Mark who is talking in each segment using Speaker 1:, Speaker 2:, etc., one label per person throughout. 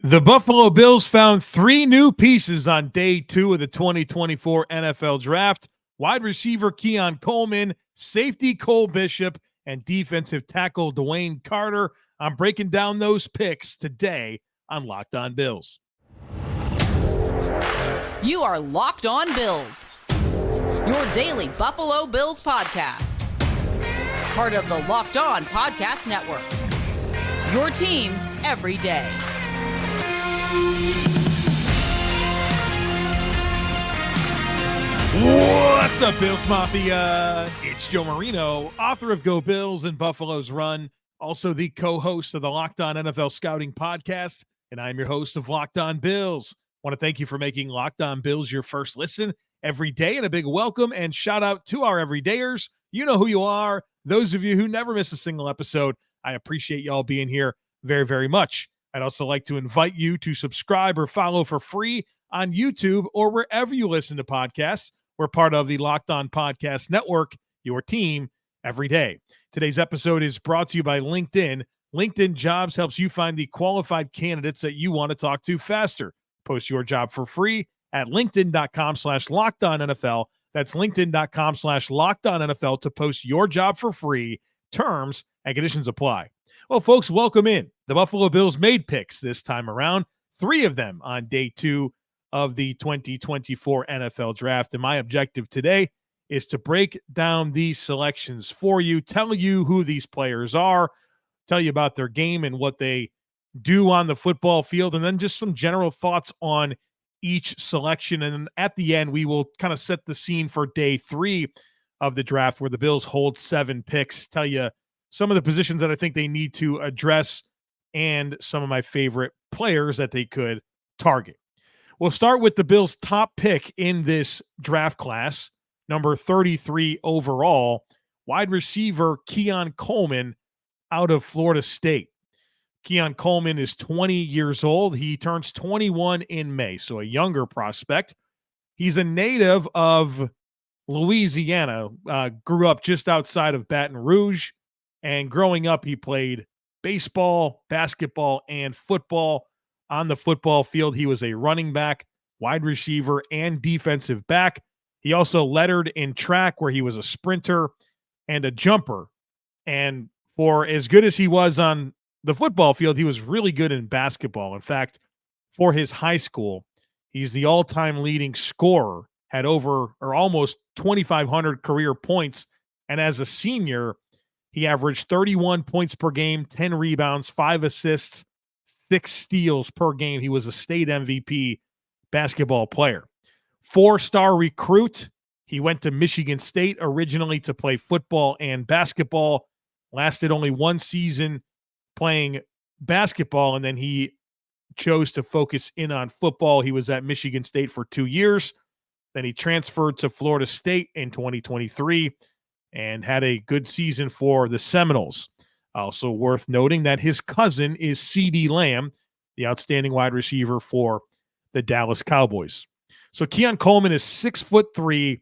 Speaker 1: The Buffalo Bills found three new pieces on day 2 of the 2024 NFL Draft. Wide receiver Keon Coleman, safety Cole Bishop, and defensive tackle Dwayne Carter. I'm breaking down those picks today on Locked On Bills.
Speaker 2: You are Locked On Bills, your daily Buffalo Bills podcast. Part of the Locked On Podcast Network, your team every day.
Speaker 1: What's up, Bills Mafia? It's Joe Marino, author of Go Bills and Buffalo's Run, also the co-host of the Locked On NFL Scouting Podcast, and I'm your host of Locked On Bills. I want to thank you for making Locked On Bills your first listen every day, and a big welcome and shout out to our everydayers. You know who you are. Those of you who never miss a single episode, I appreciate y'all being here very, very much. I'd also like to invite you to subscribe or follow for free on YouTube or wherever you listen to podcasts. We're part of the Locked On Podcast Network, your team every day. Today's episode is brought to you by LinkedIn. LinkedIn Jobs helps you find the qualified candidates that you want to talk to faster. Post your job for free at linkedin.com/LockedOnNFL. That's linkedin.com/LockedOnNFL to post your job for free. Terms and conditions apply. Well, folks, welcome in. The Buffalo Bills made picks this time around, 3 of them on day 2 of the 2024 NFL Draft. And my objective today is to break down these selections for you, tell you who these players are, tell you about their game and what they do on the football field, and then just some general thoughts on each selection. And at the end, we will kind of set the scene for day 3 of the draft, where the Bills hold 7 picks, tell you some of the positions that I think they need to address and some of my favorite players that they could target. We'll start with the Bills' top pick in this draft class, number 33 overall, wide receiver Keon Coleman out of Florida State. Keon Coleman is 20 years old. He turns 21 in May, so a younger prospect. He's a native of Louisiana, grew up just outside of Baton Rouge, and growing up, he played baseball, basketball, and football. On the football field, he was a running back, wide receiver, and defensive back. He also lettered in track, where he was a sprinter and a jumper. And for as good as he was on the football field, he was really good in basketball. In fact, for his high school, he's the all-time leading scorer, had over or almost 2,500 career points. And as a senior, he averaged 31 points per game, 10 rebounds, 5 assists, 6 steals per game. He was a state MVP basketball player. 4-star recruit. He went to Michigan State originally to play football and basketball. Lasted only 1 season playing basketball, and then he chose to focus in on football. He was at Michigan State for 2 years. Then he transferred to Florida State in 2023 and had a good season for the Seminoles. Also worth noting that his cousin is CeeDee Lamb, the outstanding wide receiver for the Dallas Cowboys. So Keon Coleman is 6'3",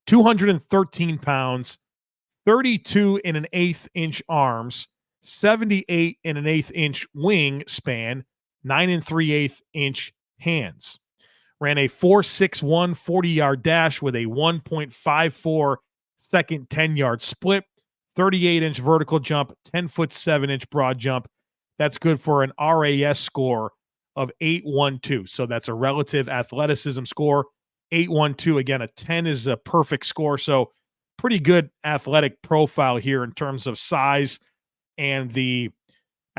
Speaker 1: 213 pounds, 32 and an eighth inch arms, 78 and an eighth inch wingspan, 9 and 3/8 inch hands. Ran a 4.61 40-yard dash with a 1.54 second 10-yard split, 38-inch vertical jump, 10-foot 7-inch broad jump. That's good for an RAS score of 8.12. So that's a relative athleticism score. 8.12. Again, a 10 is a perfect score. So pretty good athletic profile here in terms of size and the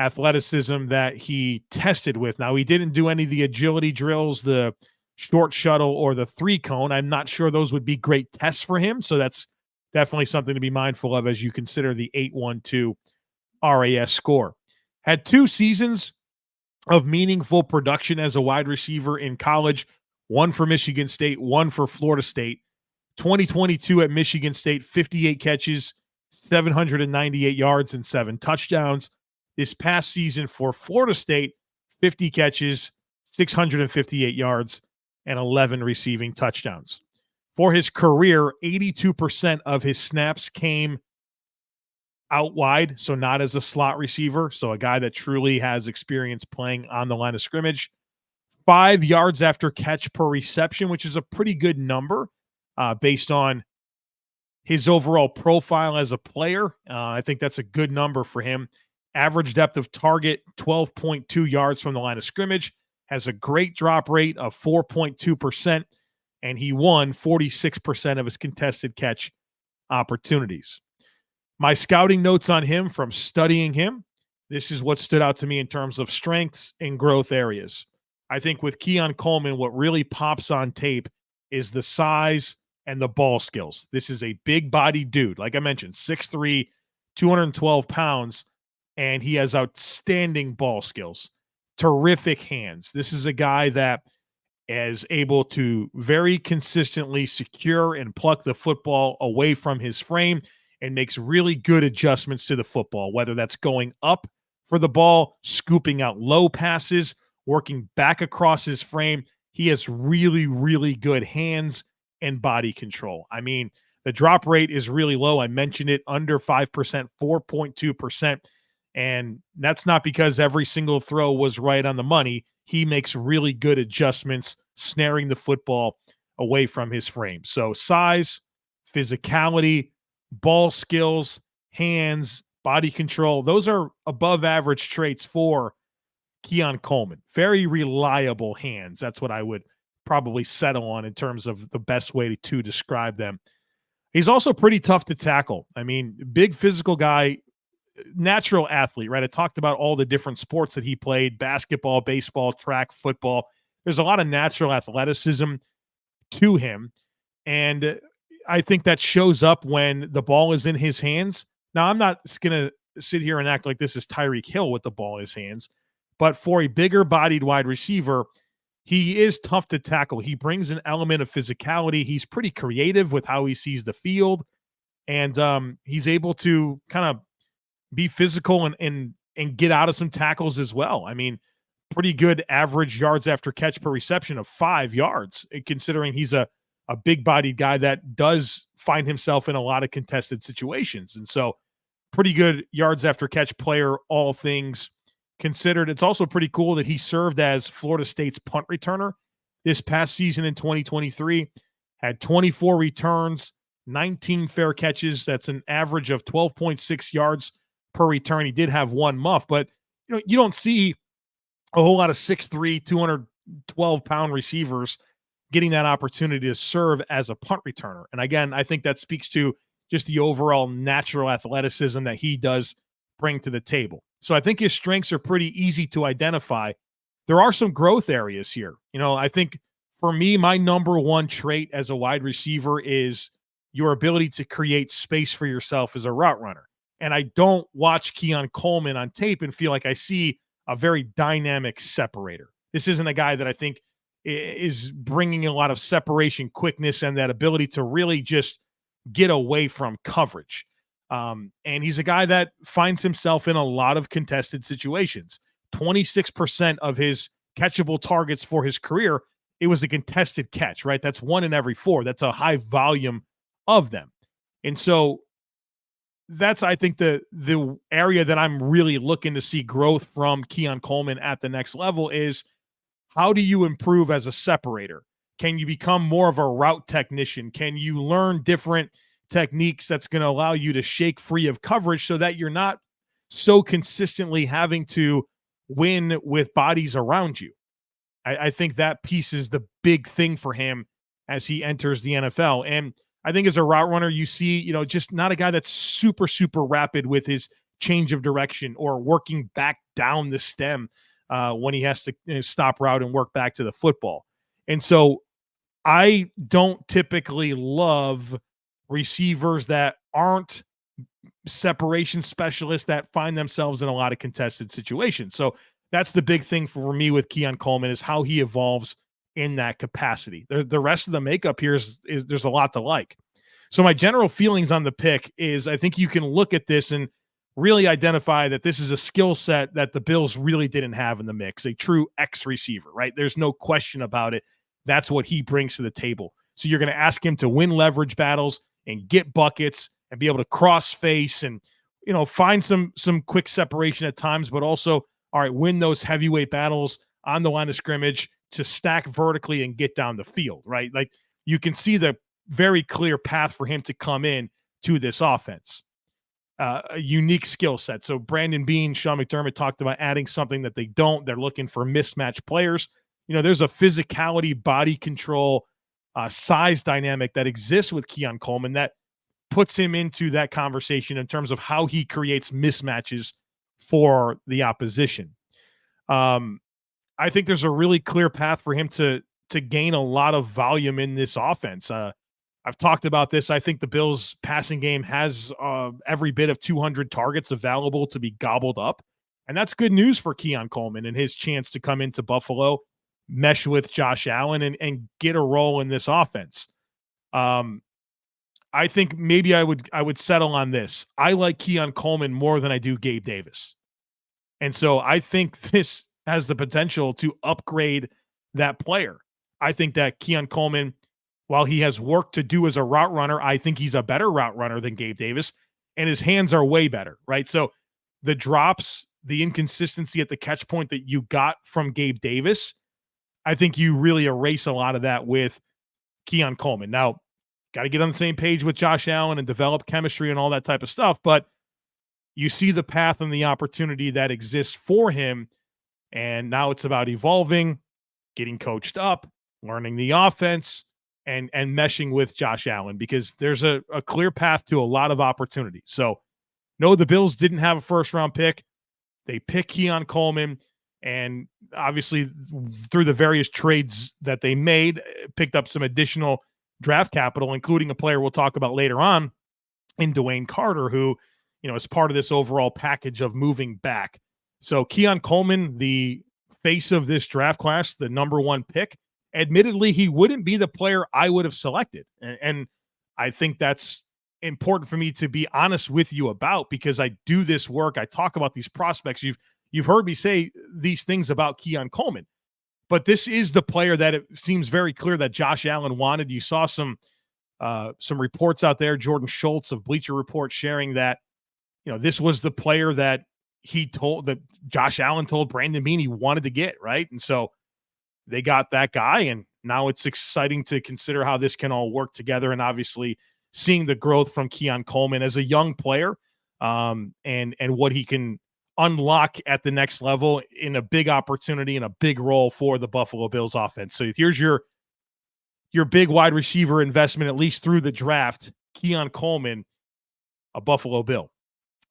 Speaker 1: athleticism that he tested with. Now, he didn't do any of the agility drills, the short shuttle, or the 3-cone. I'm not sure those would be great tests for him. So that's definitely something to be mindful of as you consider the 8.12 RAS score. Had 2 seasons of meaningful production as a wide receiver in college, 1 for Michigan State, 1 for Florida State. 2022 at Michigan State, 58 catches, 798 yards, and 7 touchdowns. This past season for Florida State, 50 catches, 658 yards, and 11 receiving touchdowns. For his career, 82% of his snaps came out wide, so not as a slot receiver. So a guy that truly has experience playing on the line of scrimmage. 5 yards after catch per reception, which is a pretty good number based on his overall profile as a player. I think that's a good number for him. Average depth of target, 12.2 yards from the line of scrimmage. Has a great drop rate of 4.2%, and he won 46% of his contested catch opportunities. My scouting notes on him from studying him, this is what stood out to me in terms of strengths and growth areas. I think with Keon Coleman, what really pops on tape is the size and the ball skills. This is a big-bodied dude. Like I mentioned, 6'3", 212 pounds, and he has outstanding ball skills. Terrific hands. This is a guy that is able to very consistently secure and pluck the football away from his frame and makes really good adjustments to the football, whether that's going up for the ball, scooping out low passes, working back across his frame. He has really, really good hands and body control. I mean, the drop rate is really low. I mentioned it, under 5%, 4.2%. And that's not because every single throw was right on the money. He makes really good adjustments, snaring the football away from his frame. So size, physicality, ball skills, hands, body control, those are above average traits for Keon Coleman. Very reliable hands. That's what I would probably settle on in terms of the best way to describe them. He's also pretty tough to tackle. I mean, big physical guy, natural athlete, right? I talked about all the different sports that he played: basketball, baseball, track, football. There's a lot of natural athleticism to him. And I think that shows up when the ball is in his hands. Now, I'm not going to sit here and act like this is Tyreek Hill with the ball in his hands, but for a bigger bodied wide receiver, he is tough to tackle. He brings an element of physicality. He's pretty creative with how he sees the field. And he's able to kind of be physical and get out of some tackles as well. I mean, pretty good average yards after catch per reception of 5 yards, considering he's a big-bodied guy that does find himself in a lot of contested situations. And so pretty good yards after catch player, all things considered. It's also pretty cool that he served as Florida State's punt returner this past season in 2023, had 24 returns, 19 fair catches. That's an average of 12.6 yards per return. He did have one muff, but you don't see a whole lot of 6'3", 212-pound receivers getting that opportunity to serve as a punt returner. And again, I think that speaks to just the overall natural athleticism that he does bring to the table. So I think his strengths are pretty easy to identify. There are some growth areas here. I think for me, my number one trait as a wide receiver is your ability to create space for yourself as a route runner. And I don't watch Keon Coleman on tape and feel like I see a very dynamic separator. This isn't a guy that I think is bringing a lot of separation, quickness, and that ability to really just get away from coverage. And he's a guy that finds himself in a lot of contested situations. 26% of his catchable targets for his career, it was a contested catch, right? That's 1 in every 4. That's a high volume of them. And so that's, I think, the area that I'm really looking to see growth from Keon Coleman at the next level is, how do you improve as a separator? Can you become more of a route technician? Can you learn different techniques that's going to allow you to shake free of coverage so that you're not so consistently having to win with bodies around you? I think that piece is the big thing for him as he enters the NFL. And I think as a route runner, you see, just not a guy that's super, super rapid with his change of direction or working back down the stem when he has to stop route and work back to the football. And so I don't typically love receivers that aren't separation specialists that find themselves in a lot of contested situations. So that's the big thing for me with Keon Coleman, is how he evolves in that capacity. The rest of the makeup here is there's a lot to like. So my general feelings on the pick is, I think you can look at this and really identify that this is a skill set that the Bills really didn't have in the mix, a true X receiver, right? There's no question about it. That's what he brings to the table. So you're going to ask him to win leverage battles and get buckets and be able to cross face and find some quick separation at times, but also, all right, win those heavyweight battles on the line of scrimmage to stack vertically and get down the field, right? Like, you can see the very clear path for him to come in to this offense. A unique skill set. So Brandon Beane, Sean McDermott talked about adding something that they don't. They're looking for mismatched players. There's a physicality, body control, size dynamic that exists with Keon Coleman that puts him into that conversation in terms of how he creates mismatches for the opposition. I think there's a really clear path for him to gain a lot of volume in this offense. I've talked about this. I think the Bills' passing game has every bit of 200 targets available to be gobbled up. And that's good news for Keon Coleman and his chance to come into Buffalo, mesh with Josh Allen, and get a role in this offense. I think maybe I would settle on this. I like Keon Coleman more than I do Gabe Davis. And so I think this has the potential to upgrade that player. I think that Keon Coleman, while he has work to do as a route runner, I think he's a better route runner than Gabe Davis, and his hands are way better, right? So the drops, the inconsistency at the catch point that you got from Gabe Davis, I think you really erase a lot of that with Keon Coleman. Now, got to get on the same page with Josh Allen and develop chemistry and all that type of stuff, but you see the path and the opportunity that exists for him, and now it's about evolving, getting coached up, learning the offense, and meshing with Josh Allen, because there's a clear path to a lot of opportunity. So, no, the Bills didn't have a first-round pick. They picked Keon Coleman, and obviously through the various trades that they made, picked up some additional draft capital, including a player we'll talk about later on in Dwayne Carter, who, is part of this overall package of moving back. So Keon Coleman, the face of this draft class, the number one pick, admittedly, he wouldn't be the player I would have selected. And I think that's important for me to be honest with you about, because I do this work. I talk about these prospects. You've heard me say these things about Keon Coleman, but this is the player that it seems very clear that Josh Allen wanted. You saw some reports out there, Jordan Schultz of Bleacher Report sharing that, this was the player that Josh Allen told Brandon Beane he wanted to get, right? And so they got that guy, and now it's exciting to consider how this can all work together, and obviously seeing the growth from Keon Coleman as a young player, and what he can unlock at the next level in a big opportunity and a big role for the Buffalo Bills offense. So here's your big wide receiver investment, at least through the draft, Keon Coleman, a Buffalo Bill.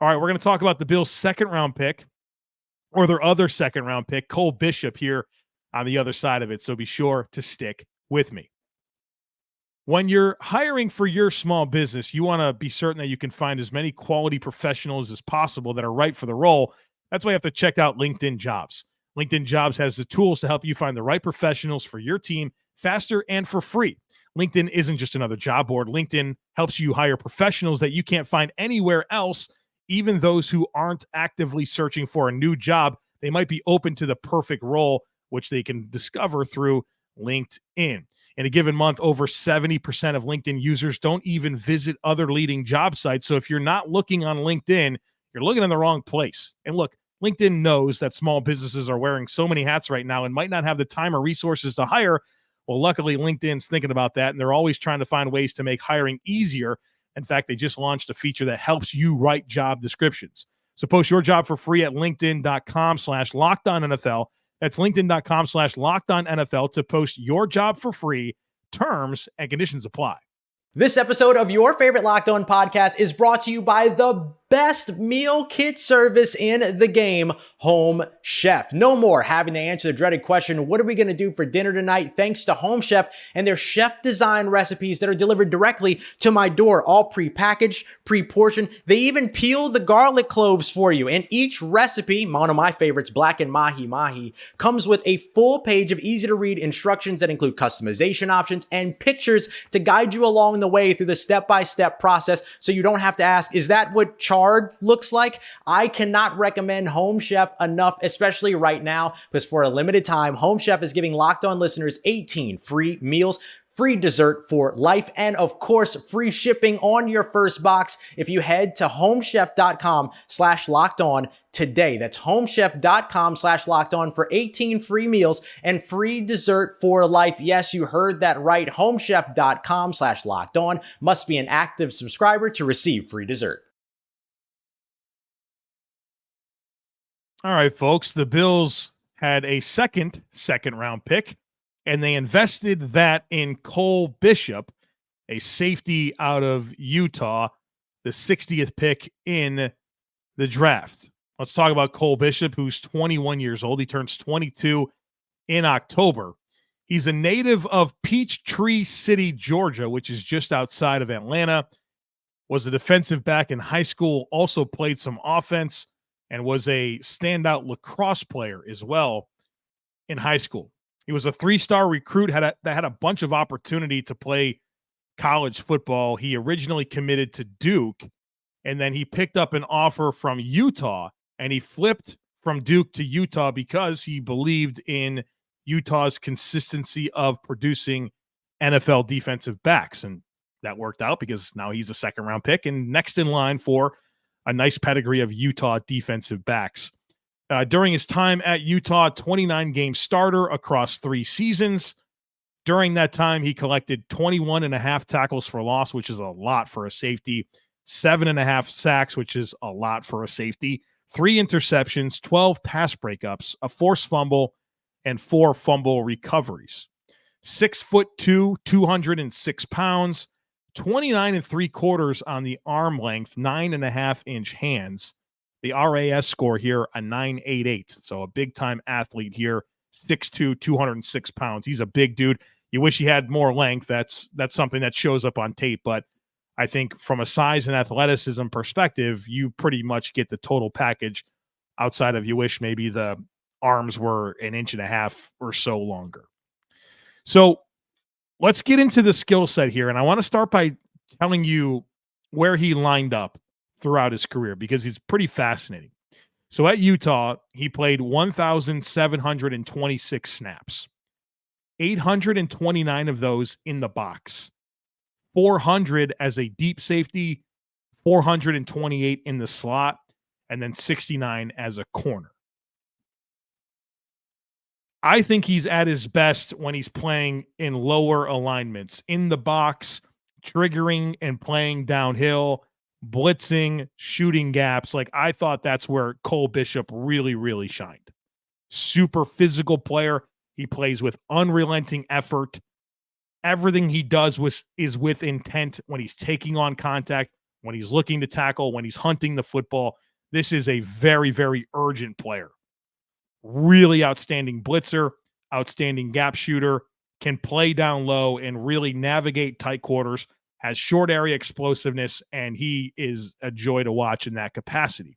Speaker 1: All right, we're going to talk about the Bills' second-round pick, or their other second-round pick, Cole Bishop, here on the other side of it. So be sure to stick with me. When you're hiring for your small business, you want to be certain that you can find as many quality professionals as possible that are right for the role. That's why you have to check out LinkedIn Jobs. LinkedIn Jobs has the tools to help you find the right professionals for your team faster and for free. LinkedIn isn't just another job board. LinkedIn helps you hire professionals that you can't find anywhere else, even those who aren't actively searching for a new job. They might be open to the perfect role, which they can discover through LinkedIn. In a given month, over 70% of LinkedIn users don't even visit other leading job sites. So if you're not looking on LinkedIn, you're looking in the wrong place. And look, LinkedIn knows that small businesses are wearing so many hats right now and might not have the time or resources to hire. Well, luckily, LinkedIn's thinking about that, and they're always trying to find ways to make hiring easier. In fact, they just launched a feature that helps you write job descriptions. So post your job for free at linkedin.com/LockedOnNFL. That's linkedin.com/LockedOnNFL to post your job for free. Terms and conditions apply.
Speaker 3: This episode of your favorite Locked On podcast is brought to you by the best meal kit service in the game, Home Chef. No more having to answer the dreaded question, what are we going to do for dinner tonight? Thanks to Home Chef and their chef-designed recipes that are delivered directly to my door, all pre-packaged, pre-portioned. They even peel the garlic cloves for you. And each recipe, one of my favorites, blackened mahi-mahi, comes with a full page of easy-to-read instructions that include customization options and pictures to guide you along the way through the step-by-step process, so you don't have to ask, is that what chard looks like? I cannot recommend Home Chef enough, especially right now, because for a limited time, Home Chef is giving Locked On listeners 18 free meals free dessert for life, and of course, free shipping on your first box if you head to homechef.com/lockedon today. That's homechef.com/lockedon for 18 free meals and free dessert for life. Yes, you heard that right. Homechef.com/lockedon. Must be an active subscriber to receive free dessert.
Speaker 1: All right, folks, the Bills had a second round pick, and they invested that in Cole Bishop, a safety out of Utah, the 60th pick in the draft. Let's talk about Cole Bishop, who's 21 years old. He turns 22 in October. He's a native of Peachtree City, Georgia, which is just outside of Atlanta. Was a defensive back in high school, also played some offense, and was a standout lacrosse player as well in high school. He was a 3-star recruit, that had a bunch of opportunity to play college football. He originally committed to Duke, and then he picked up an offer from Utah, and he flipped from Duke to Utah because he believed in Utah's consistency of producing NFL defensive backs. And that worked out because now he's a second-round pick and next in line for a nice pedigree of Utah defensive backs. During his time at Utah, 29-game starter across 3 seasons. During that time, he collected 21.5 tackles for loss, which is a lot for a safety, 7.5 sacks, which is a lot for a safety, 3 interceptions, 12 pass breakups, a forced fumble, and 4 fumble recoveries. 6'2", 206 pounds, 29 3/4 on the arm length, 9.5-inch hands. The RAS score here, a 9.88. So a big-time athlete here, 6'2", 206 pounds. He's a big dude. You wish he had more length. That's something that shows up on tape. But I think from a size and athleticism perspective, you pretty much get the total package outside of you wish maybe the arms were 1.5 inches or so longer. So let's get into the skill set here. And I want to start by telling you where he lined up throughout his career because he's pretty fascinating. So at Utah, he played 1,726 snaps, 829 of those in the box, 400 as a deep safety, 428 in the slot, and then 69 as a corner. I think he's at his best when he's playing in lower alignments, in the box, triggering and playing downhill, blitzing, shooting gaps. Like, I thought that's where Cole Bishop really, really shined. Super physical player. He plays with unrelenting effort. Everything he does is with intent when he's taking on contact, when he's looking to tackle, when he's hunting the football. This is a very, very urgent player. Really outstanding blitzer, outstanding gap shooter, can play down low and really navigate tight quarters, has short area explosiveness, and he is a joy to watch in that capacity.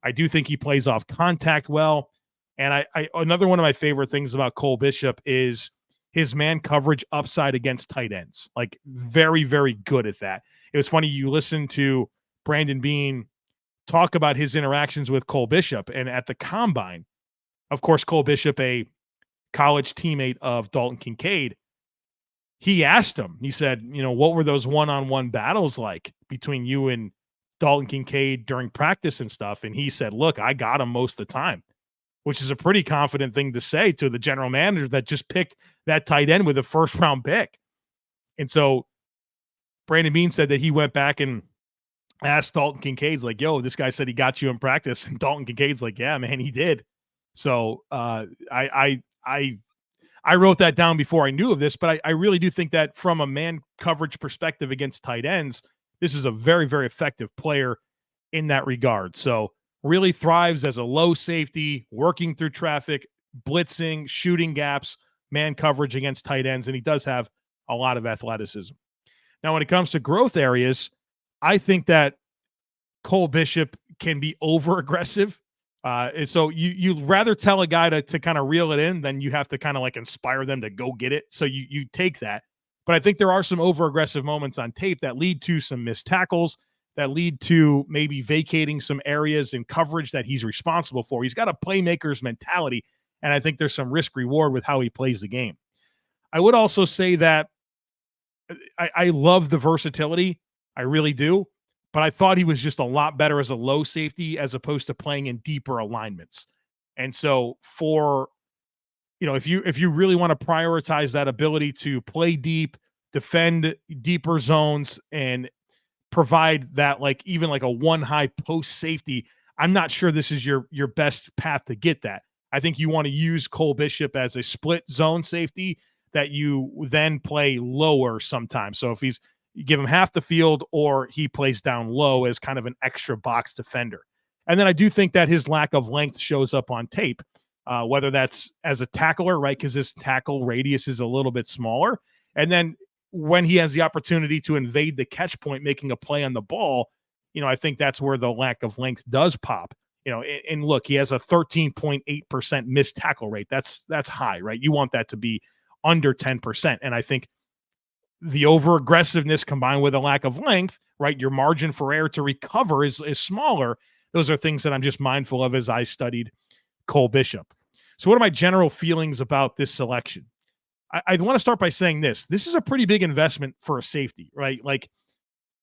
Speaker 1: I do think he plays off contact well. And I another one of my favorite things about Cole Bishop is his man coverage upside against tight ends. Like, very, very good at that. It was funny, you listen to Brandon Beane talk about his interactions with Cole Bishop, and at the combine, of course, Cole Bishop, a college teammate of Dalton Kincaid, he asked him, he said, what were those one-on-one battles like between you and Dalton Kincaid during practice and stuff? And he said, look, I got him most of the time, which is a pretty confident thing to say to the general manager that just picked that tight end with a first-round pick. And so Brandon Beane said that he went back and asked Dalton Kincaid's like, yo, this guy said he got you in practice. And Dalton Kincaid's like, yeah, man, he did. So I wrote that down before I knew of this, but I really do think that from a man coverage perspective against tight ends, this is a very, very effective player in that regard. So really thrives as a low safety, working through traffic, blitzing, shooting gaps, man coverage against tight ends, and he does have a lot of athleticism. Now, when it comes to growth areas, I think that Cole Bishop can be over-aggressive. So you'd rather tell a guy to kind of reel it in than you have to kind of like inspire them to go get it. So you take that. But I think there are some over-aggressive moments on tape that lead to some missed tackles, that lead to maybe vacating some areas in coverage that he's responsible for. He's got a playmaker's mentality, and I think there's some risk-reward with how he plays the game. I would also say that I love the versatility. I really do. But I thought he was just a lot better as a low safety as opposed to playing in deeper alignments. And so if you really want to prioritize that ability to play deep, defend deeper zones, and provide that even a one high post safety, I'm not sure this is your best path to get that. I think you want to use Cole Bishop as a split zone safety that you then play lower sometimes. So if you give him half the field, or he plays down low as kind of an extra box defender. And then I do think that his lack of length shows up on tape, whether that's as a tackler, right? Because his tackle radius is a little bit smaller. And then when he has the opportunity to invade the catch point, making a play on the ball, I think that's where the lack of length does pop. And look, he has a 13.8% missed tackle rate. That's high, right? You want that to be under 10%. And I think the over aggressiveness combined with a lack of length, right? Your margin for error to recover is smaller. Those are things that I'm just mindful of as I studied Cole Bishop. So what are my general feelings about this selection? I want to start by saying this is a pretty big investment for a safety, right?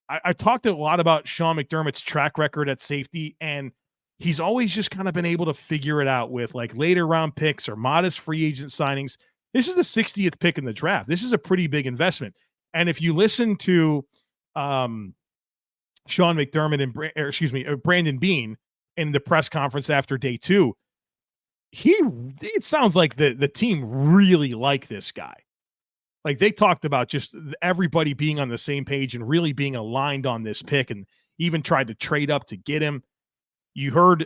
Speaker 1: I talked a lot about Sean McDermott's track record at safety, and he's always just kind of been able to figure it out with later round picks or modest free agent signings. This is the 60th pick in the draft. This is a pretty big investment. And if you listen to Sean McDermott and Brandon Beane in the press conference after day 2, it sounds like the team really liked this guy. They talked about just everybody being on the same page and really being aligned on this pick, and even tried to trade up to get him. You heard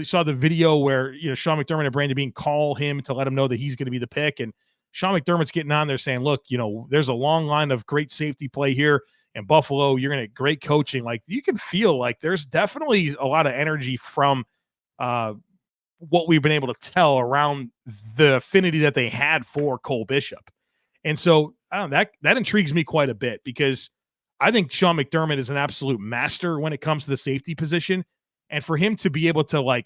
Speaker 1: saw the video where Sean McDermott and Brandon Beane call him to let him know that he's going to be the pick, and Sean McDermott's getting on there saying, look, there's a long line of great safety play here in Buffalo. You're going to get great coaching. You can feel there's definitely a lot of energy from what we've been able to tell around the affinity that they had for Cole Bishop. And so I don't know, that intrigues me quite a bit, because I think Sean McDermott is an absolute master when it comes to the safety position. And for him to be able to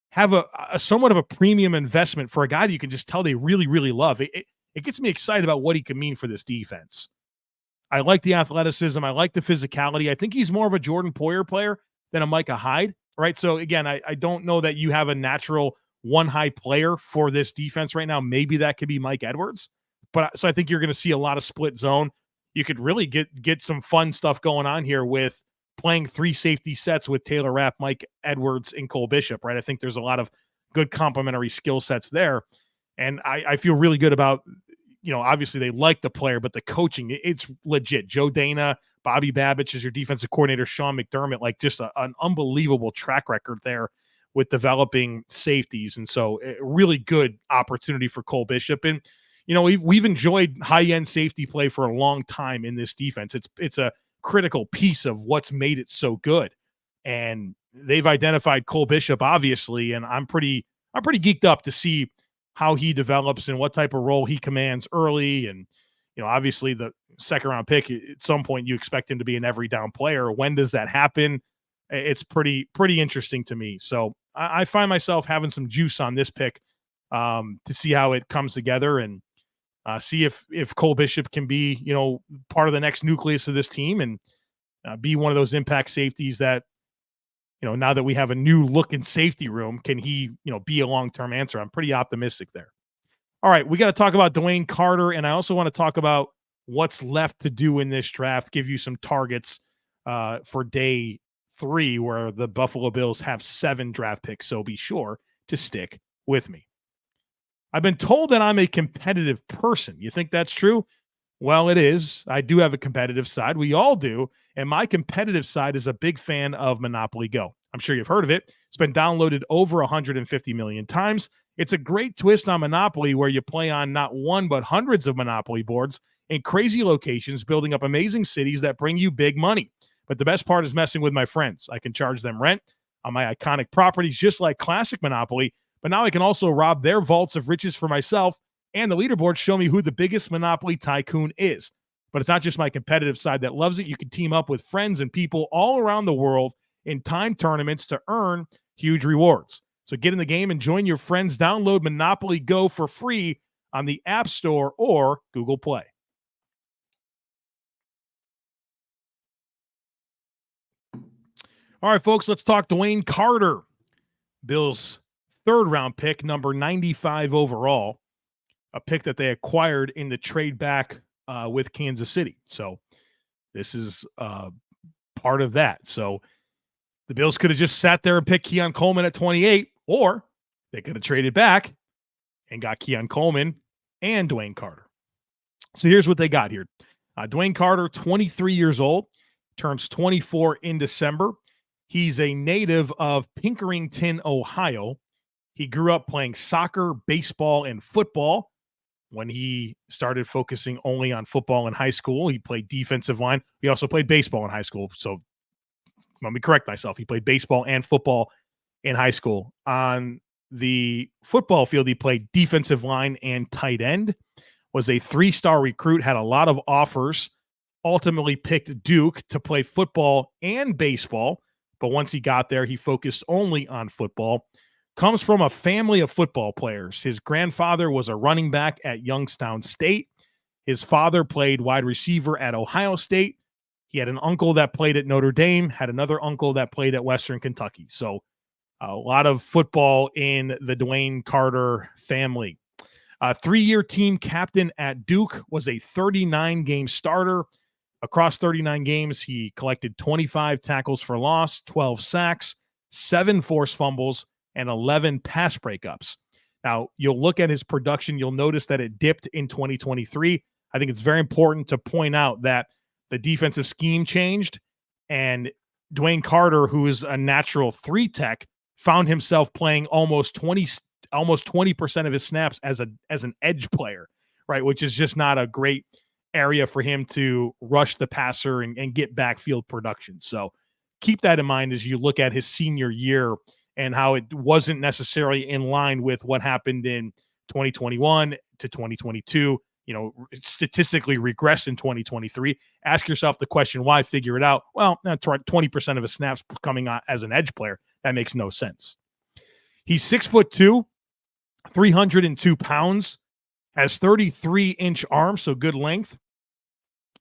Speaker 1: have a somewhat of a premium investment for a guy that you can just tell they really, really love, it gets me excited about what he can mean for this defense. I like the athleticism. I like the physicality. I think he's more of a Jordan Poyer player than a Micah Hyde, right? So again, I don't know that you have a natural one high player for this defense right now. Maybe that could be Mike Edwards. But so I think you're going to see a lot of split zone. You could really get some fun stuff going on here with playing 3 safety sets with Taylor Rapp, Mike Edwards, and Cole Bishop, right? I think there's a lot of good complementary skill sets there. And I feel really good about, obviously they like the player, but the coaching, it's legit. Joe Dana, Bobby Babich is your defensive coordinator, Sean McDermott, just an unbelievable track record there with developing safeties. And so a really good opportunity for Cole Bishop. And, we've enjoyed high-end safety play for a long time in this defense. It's a critical piece of what's made it so good. And they've identified Cole Bishop, obviously, and I'm pretty geeked up to see how he develops and what type of role he commands early. And, obviously the second round pick, at some point you expect him to be an every down player. When does that happen? It's pretty interesting to me. So I find myself having some juice on this pick to see how it comes together, and see if Cole Bishop can be, part of the next nucleus of this team, and be one of those impact safeties that, now that we have a new look in safety room, can he, be a long-term answer? I'm pretty optimistic there. All right, we got to talk about Dwayne Carter, and I also want to talk about what's left to do in this draft, give you some targets for day 3, where the Buffalo Bills have 7 draft picks, so be sure to stick with me. I've been told that I'm a competitive person. You think that's true? Well, it is. I do have a competitive side. We all do. And my competitive side is a big fan of Monopoly Go. I'm sure you've heard of it. It's been downloaded over 150 million times. It's a great twist on Monopoly, where you play on not one, but hundreds of Monopoly boards in crazy locations, building up amazing cities that bring you big money. But the best part is messing with my friends. I can charge them rent on my iconic properties, just like classic Monopoly. But now I can also rob their vaults of riches for myself, and the leaderboards show me who the biggest Monopoly tycoon is. But it's not just my competitive side that loves it. You can team up with friends and people all around the world in time tournaments to earn huge rewards. So get in the game and join your friends. Download Monopoly Go for free on the App Store or Google Play. All right, folks, let's talk Dwayne Carter, Bills' third-round pick, number 95 overall, a pick that they acquired in the trade back with Kansas City. So this is part of that. So the Bills could have just sat there and picked Keon Coleman at 28, or they could have traded back and got Keon Coleman and Dwayne Carter. So here's what they got here. Dwayne Carter, 23 years old, turns 24 in December. He's a native of Pinkerington, Ohio. He grew up playing soccer, baseball, and football. When he started focusing only on football in high school, he played defensive line. He also played baseball in high school. So let me correct myself. He played baseball and football in high school. On the football field, he played defensive line and tight end, was a 3-star recruit, had a lot of offers, ultimately picked Duke to play football and baseball. But once he got there, he focused only on football. Comes from a family of football players. His grandfather was a running back at Youngstown State. His father played wide receiver at Ohio State. He had an uncle that played at Notre Dame, had another uncle that played at Western Kentucky. So a lot of football in the Dwayne Carter family. A 3-year team captain at Duke, was a 39-game starter. Across 39 games, he collected 25 tackles for loss, 12 sacks, 7 forced fumbles, and 11 pass breakups. Now, you'll look at his production. You'll notice that it dipped in 2023. I think it's very important to point out that the defensive scheme changed, and Dwayne Carter, who is a natural 3-tech, found himself playing almost 20% of his snaps as an edge player, right? Which is just not a great area for him to rush the passer and get backfield production. So keep that in mind as you look at his senior year and how it wasn't necessarily in line with what happened in 2021 to 2022, statistically regressed in 2023. Ask yourself the question, why? Figure it out. Well, 20% of his snaps coming out as an edge player. That makes no sense. He's 6'2", 302 pounds, has 33-inch arms, so good length.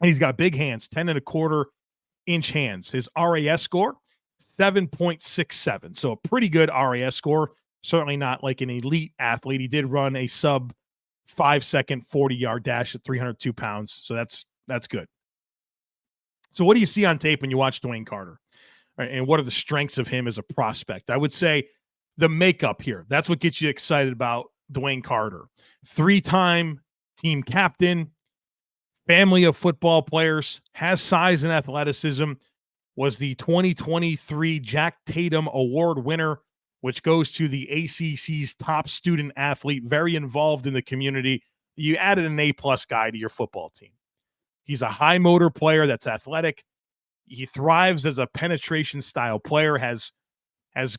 Speaker 1: And he's got big hands, 10.25-inch hands. His RAS score, 7.67. So a pretty good RAS score. Certainly not like an elite athlete. He did run a sub 5-second 40-yard dash at 302 pounds. So that's good. So what do you see on tape when you watch Dwayne Carter? Right, and what are the strengths of him as a prospect? I would say the makeup here. That's what gets you excited about Dwayne Carter. 3-time team captain, family of football players, has size and athleticism, was the 2023 Jack Tatum Award winner, which goes to the ACC's top student athlete, very involved in the community. You added an A-plus guy to your football team. He's a high motor player that's athletic. He thrives as a penetration style player, has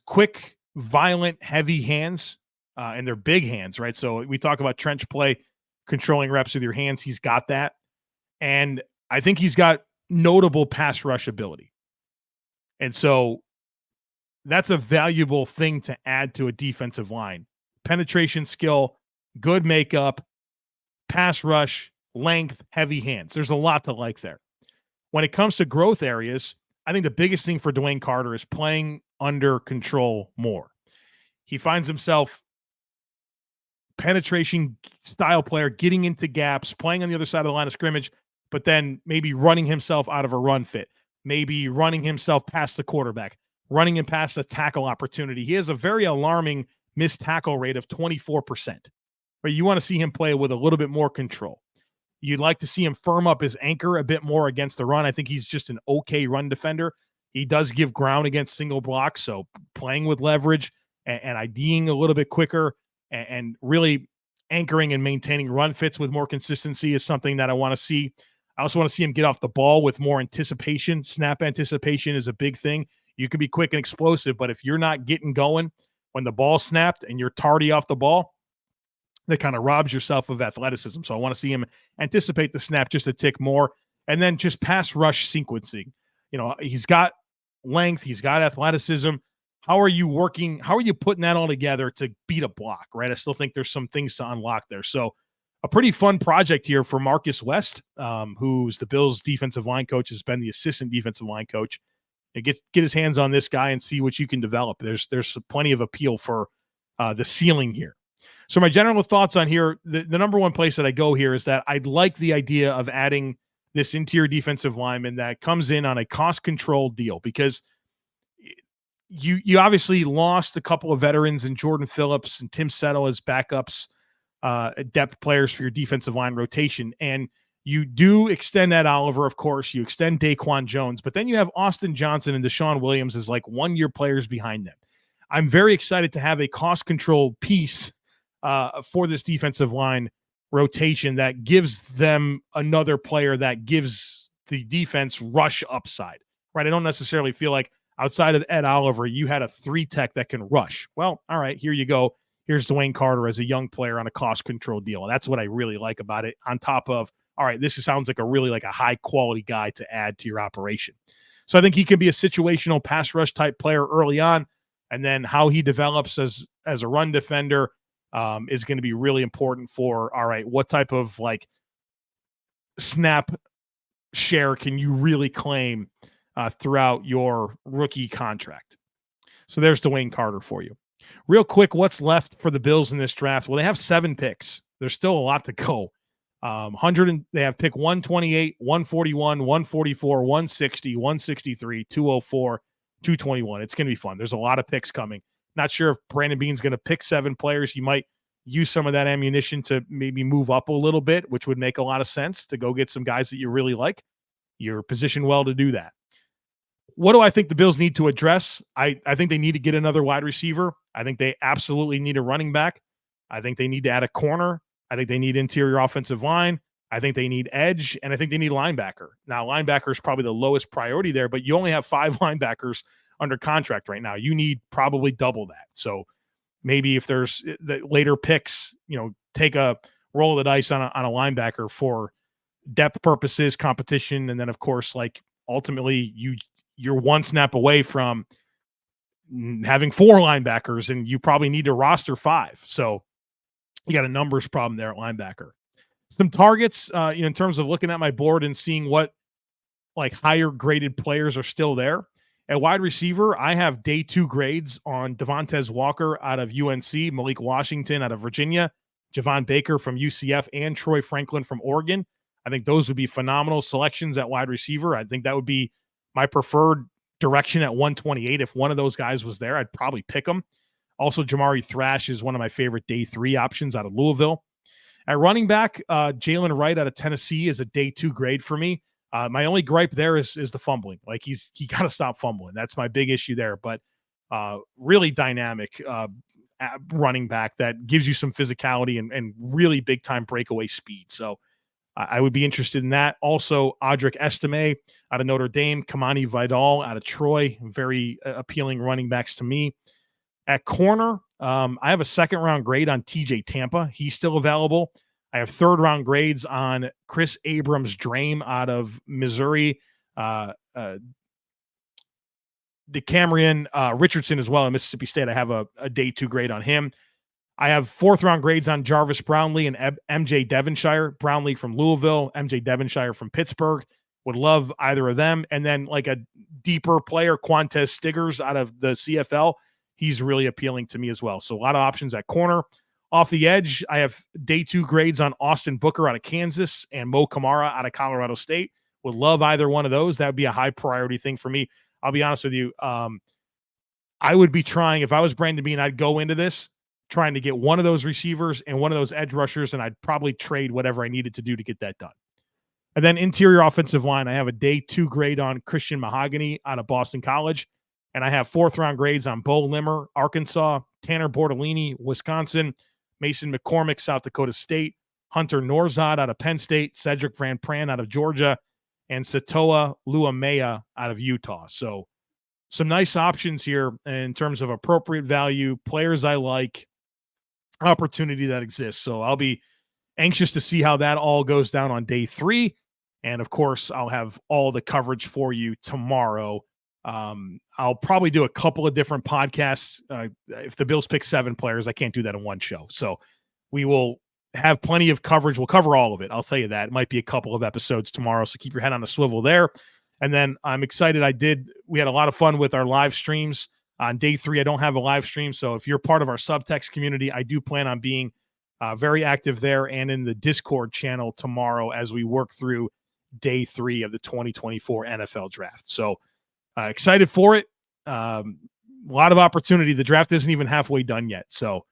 Speaker 1: quick, violent, heavy hands, and they're big hands, right? So we talk about trench play, controlling reps with your hands. He's got that. And I think he's got notable pass rush ability. And so that's a valuable thing to add to a defensive line. Penetration skill, good makeup, pass rush, length, heavy hands. There's a lot to like there. When it comes to growth areas, I think the biggest thing for Dwayne Carter is playing under control more. He finds himself penetration style player, getting into gaps, playing on the other side of the line of scrimmage, but then maybe running himself out of a run fit, maybe running himself past the quarterback, running him past a tackle opportunity. He has a very alarming missed tackle rate of 24%. But you want to see him play with a little bit more control. You'd like to see him firm up his anchor a bit more against the run. I think he's just an okay run defender. He does give ground against single blocks, so playing with leverage and IDing a little bit quicker and really anchoring and maintaining run fits with more consistency is something that I want to see. I also want to see him get off the ball with more anticipation. Snap anticipation is a big thing. You can be quick and explosive, but if you're not getting going when the ball snapped and you're tardy off the ball, that kind of robs yourself of athleticism. So I want to see him anticipate the snap just a tick more. And then just pass rush sequencing. He's got length. He's got athleticism. How are you working? How are you putting that all together to beat a block, right? I still think there's some things to unlock there. So a pretty fun project here for Marcus West, who's the Bills defensive line coach, has been the assistant defensive line coach. get his hands on this guy and see what you can develop. There's plenty of appeal for the ceiling here. So my general thoughts on here, the number one place that I go here is that I'd like the idea of adding this interior defensive lineman that comes in on a cost-controlled deal, because you obviously lost a couple of veterans in Jordan Phillips and Tim Settle as backups, depth players for your defensive line rotation. And you do extend Ed Oliver, of course. You extend Daquan Jones, but then you have Austin Johnson and Deshaun Williams as like one-year players behind them. I'm very excited to have a cost-controlled piece for this defensive line rotation that gives them another player that gives the defense rush upside, right? I don't necessarily feel like outside of Ed Oliver, you had a 3-tech that can rush. Well, all right, here you go. Here's Dwayne Carter as a young player on a cost-control deal. And that's what I really like about it, on top of, all right, this sounds like a high-quality guy to add to your operation. So I think he can be a situational pass rush type player early on, and then how he develops as a run defender is going to be really important for, all right, what type of like snap share can you really claim throughout your rookie contract? So there's Dwayne Carter for you. Real quick, what's left for the Bills in this draft? Well, they have 7 picks. There's still a lot to go. They have pick 128, 141, 144, 160, 163, 204, 221. It's going to be fun. There's a lot of picks coming. Not sure if Brandon Beane's going to pick 7 players. He might use some of that ammunition to maybe move up a little bit, which would make a lot of sense to go get some guys that you really like. You're positioned well to do that. What do I think the Bills need to address? I think they need to get another wide receiver. I think they absolutely need a running back. I think they need to add a corner. I think they need interior offensive line. I think they need edge, and I think they need linebacker. Now, linebacker is probably the lowest priority there, but you only have 5 linebackers under contract right now. You need probably double that. So maybe if there's the later picks, take a roll of the dice on a linebacker for depth purposes, competition, and then of course, like ultimately you're one snap away from having 4 linebackers, and you probably need to roster 5. So you got a numbers problem there at linebacker. Some targets, in terms of looking at my board and seeing what like higher graded players are still there. At wide receiver, I have day 2 grades on Devontae Walker out of UNC, Malik Washington out of Virginia, Javon Baker from UCF, and Troy Franklin from Oregon. I think those would be phenomenal selections at wide receiver. I think that would be my preferred direction at 128. If one of those guys was there, I'd probably pick him. Also, Jamari Thrash is one of my favorite day 3 options out of Louisville. At running back, Jalen Wright out of Tennessee is a day 2 grade for me. My only gripe there is the fumbling. Like he got to stop fumbling. That's my big issue there. But really dynamic running back that gives you some physicality and really big time breakaway speed. So I would be interested in that. Also, Audric Estime out of Notre Dame, Kamani Vidal out of Troy, very appealing running backs to me. At corner, I have a 2nd round grade on TJ Tampa. He's still available. I have 3rd round grades on Chris Abrams-Drame out of Missouri. DeCamerion Richardson as well in Mississippi State. I have a day 2 grade on him. I have 4th round grades on Jarvis Brownlee and MJ Devonshire. Brownlee from Louisville, MJ Devonshire from Pittsburgh. Would love either of them. And then like a deeper player, Quantez Stiggers out of the CFL. He's really appealing to me as well. So a lot of options at corner. Off the edge, I have day 2 grades on Austin Booker out of Kansas and Mo Kamara out of Colorado State. Would love either one of those. That would be a high priority thing for me. I'll be honest with you. I would be trying, if I was Brandon Beane, I'd go into this trying to get one of those receivers and one of those edge rushers, and I'd probably trade whatever I needed to do to get that done. And then interior offensive line, I have a day 2 grade on Christian Mahogany out of Boston College. And I have 4th round grades on Bo Limmer, Arkansas, Tanner Bortolini, Wisconsin, Mason McCormick, South Dakota State, Hunter Norzad out of Penn State, Cedric Van Pran out of Georgia, and Satoa Luamea out of Utah. So some nice options here in terms of appropriate value, players I like, opportunity that exists. So I'll be anxious to see how that all goes down on day 3. And of course, I'll have all the coverage for you tomorrow. I'll probably do a couple of different podcasts. If the Bills pick 7 players, I can't do that in one show. So we will have plenty of coverage. We'll cover all of it. I'll tell you that. It might be a couple of episodes tomorrow. So keep your head on a swivel there. And then I'm excited. We had a lot of fun with our live streams on day 3. I don't have a live stream. So if you're part of our subtext community, I do plan on being very active there and in the Discord channel tomorrow as we work through day 3 of the 2024 NFL draft. So excited for it. A lot of opportunity. The draft isn't even halfway done yet. So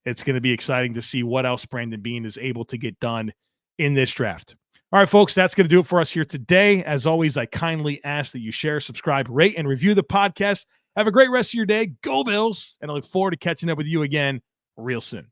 Speaker 1: it's going to be exciting to see what else Brandon Beane is able to get done in this draft. All right, folks, that's going to do it for us here today. As always, I kindly ask that you share, subscribe, rate, and review the podcast. Have a great rest of your day. Go Bills. And I look forward to catching up with you again real soon.